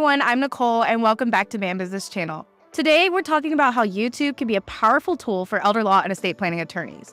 everyone, I'm Nicole and welcome back to Bambiz's channel. Today we're talking about how YouTube can be a powerful tool for elder law and estate planning attorneys.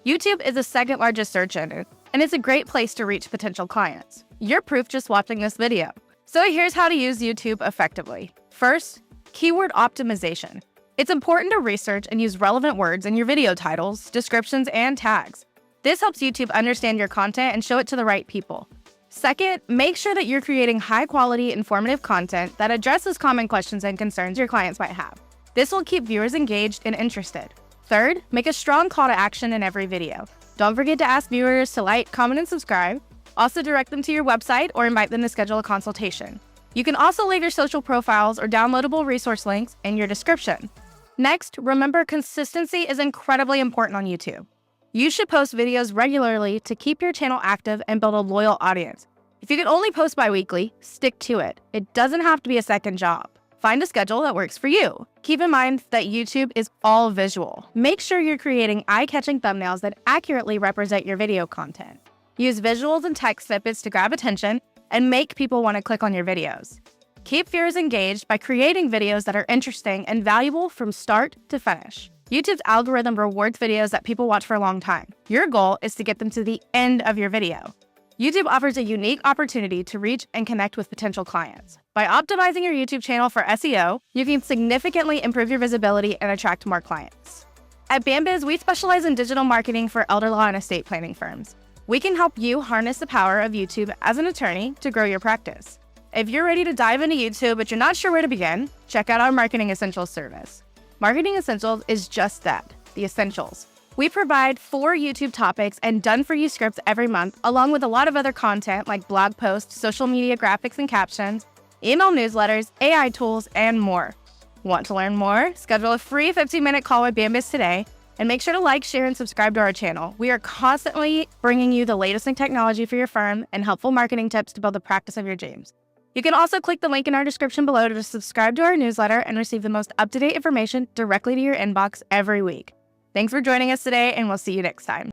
YouTube is the second largest search engine, and it's a great place to reach potential clients. You're proof just watching this video. So here's how to use YouTube effectively. First, keyword optimization. It's important to research and use relevant words in your video titles, descriptions, and tags. This helps YouTube understand your content and show it to the right people. Second, make sure that you're creating high-quality, informative content that addresses common questions and concerns your clients might have. This will keep viewers engaged and interested. Third, make a strong call to action in every video. Don't forget to ask viewers to like, comment, and subscribe. Also direct them to your website or invite them to schedule a consultation. You can also leave your social profiles or downloadable resource links in your description. Next, remember consistency is incredibly important on YouTube. You should post videos regularly to keep your channel active and build a loyal audience. If you can only post bi-weekly, stick to it. It doesn't have to be a second job. Find a schedule that works for you. Keep in mind that YouTube is all visual. Make sure you're creating eye-catching thumbnails that accurately represent your video content. Use visuals and text snippets to grab attention and make people want to click on your videos. Keep viewers engaged by creating videos that are interesting and valuable from start to finish. YouTube's algorithm rewards videos that people watch for a long time. Your goal is to get them to the end of your video. YouTube offers a unique opportunity to reach and connect with potential clients. By optimizing your YouTube channel for SEO, you can significantly improve your visibility and attract more clients. At Bambiz, we specialize in digital marketing for elder law and estate planning firms. We can help you harness the power of YouTube as an attorney to grow your practice. If you're ready to dive into YouTube but you're not sure where to begin, check out our Marketing Essentials service. Marketing Essentials is just that, the essentials. We provide 4 YouTube topics and done-for-you scripts every month, along with a lot of other content like blog posts, social media graphics and captions, email newsletters, AI tools, and more. Want to learn more? Schedule a free 15-minute call with Bambiz today, and make sure to like, share, and subscribe to our channel. We are constantly bringing you the latest in technology for your firm and helpful marketing tips to build the practice of your dreams. You can also click the link in our description below to subscribe to our newsletter and receive the most up-to-date information directly to your inbox every week. Thanks for joining us today, and we'll see you next time.